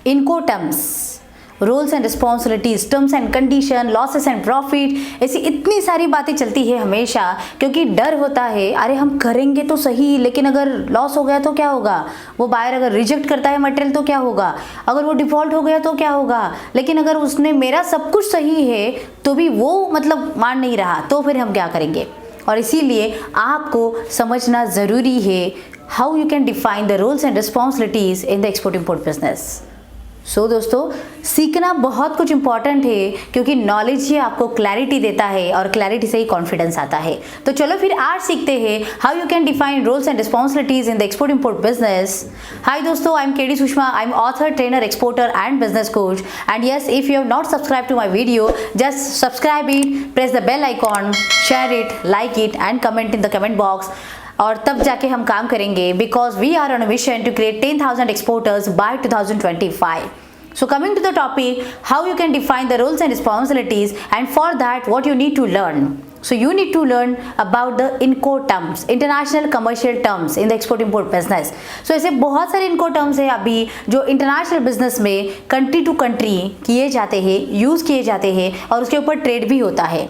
इनको terms, rules and responsibilities, terms and condition, losses and profit, ऐसी इतनी सारी बातें चलती है हमेशा, क्योंकि डर होता है अरे हम करेंगे तो सही, लेकिन अगर लॉस हो गया तो क्या होगा, वो बायर अगर रिजेक्ट करता है मटेरियल तो क्या होगा, अगर वो डिफॉल्ट हो गया तो क्या होगा, लेकिन अगर उसने मेरा सब कुछ सही है तो भी वो मतलब मान नहीं रहा तो फिर हम क्या करेंगे। और इसीलिए आपको समझना ज़रूरी है how you can define the rules and responsibilities in the export import business. So दोस्तों, सीखना बहुत कुछ इंपॉर्टेंट है, क्योंकि नॉलेज ही आपको क्लैरिटी देता है और क्लैरिटी से ही कॉन्फिडेंस आता है। तो चलो फिर आज सीखते हैं how you can define roles and responsibilities in the export import business. Hi दोस्तों, I am KD Sushma, I am author, trainer, exporter and business coach, and yes, if you have not subscribe to my video, just subscribe it, press the bell icon, share it, like it and comment in the comment box, और तब जाके हम काम करेंगे, because we are on a mission to create 10,000 exporters by 2025. So coming to the topic, how you can define the roles and responsibilities, and for that what you need to learn. So you need to learn about the INCO terms, international commercial terms in the export import business. So ऐसे बहुत सारे INCO terms है अभी जो international business में country to country किए जाते हैं, यूज़ किए जाते हैं, और उसके ऊपर ट्रेड भी होता है,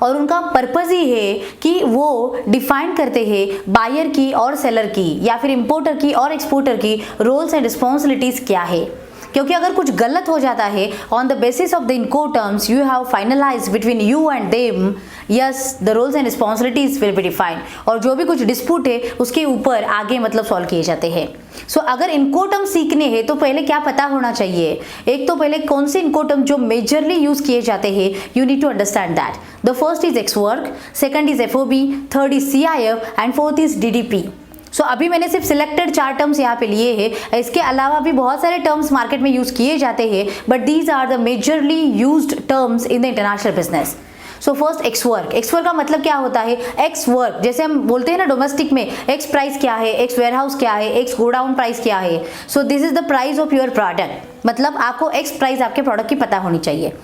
और उनका पर्पज़ ही है कि वो डिफाइन करते हैं बायर की और सेलर की, या फिर इंपोर्टर की और एक्सपोर्टर की रोल्स एंड रिस्पॉन्सिबिलिटीज़ क्या है। क्योंकि अगर कुछ गलत हो जाता है, on the basis of the Incoterms you have finalize between you and them, yes the roles and responsibilities will be defined, और जो भी कुछ डिस्प्यूट है उसके ऊपर आगे मतलब सॉल्व किए जाते हैं। सो अगर इनको टर्म सीखने हैं तो पहले क्या पता होना चाहिए, एक तो पहले कौन से इनको टर्म जो मेजरली यूज किए जाते हैं, you need to understand that. The first is ex work, second is FOB, third is CIF and fourth is DDP। So अभी मैंने सिर्फ सिलेक्टेड 4 टर्म्स यहाँ पे लिए हैं, इसके अलावा भी बहुत सारे टर्म्स मार्केट में यूज किए जाते हैं, but these are the majorly used terms in the international business. So first ex work, ex work का मतलब क्या होता है, एक्स वर्क जैसे हम बोलते हैं ना डोमेस्टिक में, एक्स प्राइस क्या है, एक्स वेयरहाउस क्या है, एक्स गोडाउन प्राइस क्या है। So this is the price of your product, मतलब आपको एक्स प्राइस आपके प्रोडक्ट की पता होनी चाहिए।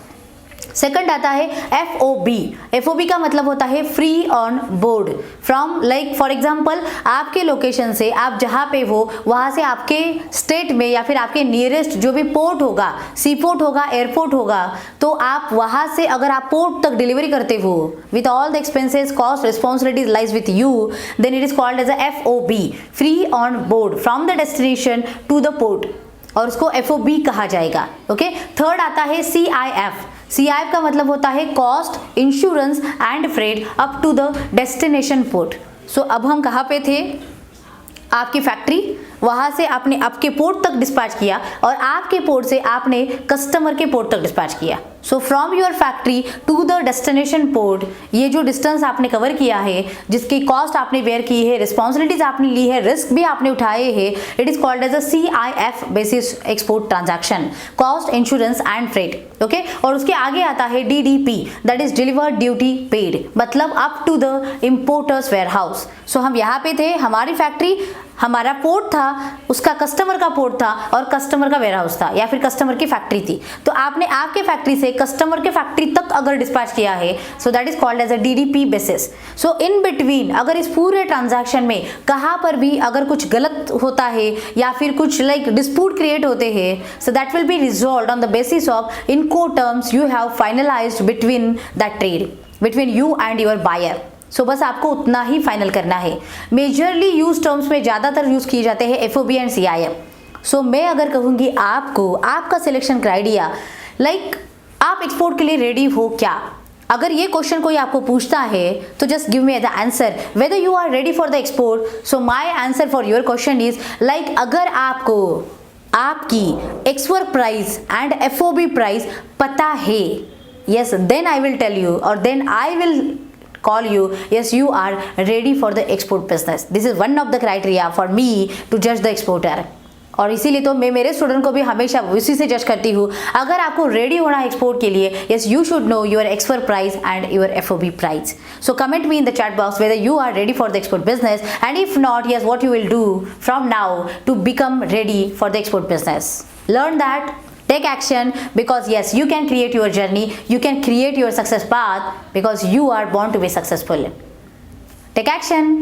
सेकंड आता है FOB, FOB का मतलब होता है free on board, from like for example आपके लोकेशन से, आप जहाँ पे हो वहाँ से आपके स्टेट में या फिर आपके नियरेस्ट जो भी पोर्ट होगा, सी पोर्ट होगा, एयरपोर्ट होगा, तो आप वहाँ से अगर आप पोर्ट तक डिलीवरी करते हो with all the expenses, cost, responsibilities lies with you, then it is called as a FOB, free on board from the destination to the port, और उसको FOB कहा जाएगा। ओके, थर्ड आता है CIF, CIF का मतलब होता है cost, insurance and freight up to the destination port. So अब हम कहाँ पे थे, आपकी फैक्ट्री, वहाँ से आपने आपके पोर्ट तक डिस्पैच किया, और आपके पोर्ट से आपने कस्टमर के पोर्ट तक डिस्पैच किया। So from your factory to the destination port, ये जो डिस्टेंस आपने कवर किया है, जिसकी कॉस्ट आपने बेयर की है, रिस्पॉन्सिबिलिटीज आपने ली है, रिस्क भी आपने उठाए हैं, it is called as a CIF basis export transaction, cost, insurance and freight. Okay, और उसके आगे आता है DDP, that is delivered duty paid, मतलब up to the importer's warehouse. So हम यहाँ पे थे, हमारी फैक्ट्री, हमारा पोर्ट था, उसका कस्टमर का पोर्ट था, और कस्टमर का वेयरहाउस था, या फिर कस्टमर की फैक्ट्री थी, तो आपने आपके फैक्ट्री से कस्टमर के फैक्ट्री तक अगर डिस्पैच किया है, so that is called as a DDP basis. So in between अगर इस पूरे ट्रांजैक्शन में कहाँ पर भी अगर कुछ गलत होता है या फिर कुछ लाइक डिस्प्यूट क्रिएट होते हैं, so that will be resolved on the basis of Incoterms you have finalized between that trade, between you and your buyer. So बस आपको उतना ही फाइनल करना है। मेजरली यूज टर्म्स में ज़्यादातर यूज किए जाते हैं FOB एंड CIF। सो मैं अगर कहूँगी आपको, आपका सिलेक्शन क्राइटेरिया, लाइक आप एक्सपोर्ट के लिए रेडी हो क्या, अगर ये क्वेश्चन कोई आपको पूछता है तो just give me the answer whether you are ready for the export. So my answer for your question is like, अगर आपको आपकी ex work price and FOB price पता है, yes, then I will tell you, or then I will call you, yes, you are ready for the export business. This is one of the criteria for me to judge the exporter. और इसीलिए तो मैं मेरे student को भी हमेशा उसी से जज करती हूँ। अगर आपको रेडी होना है एक्सपोर्ट के लिए, yes, you should know your export price and your FOB price. So comment me in the chat box whether you are ready for the export business, and if not, yes, what you will do from now to become ready for the export business. Learn that, take action, because yes, you can create your journey, you can create your success path, because you are born to be successful. Take action.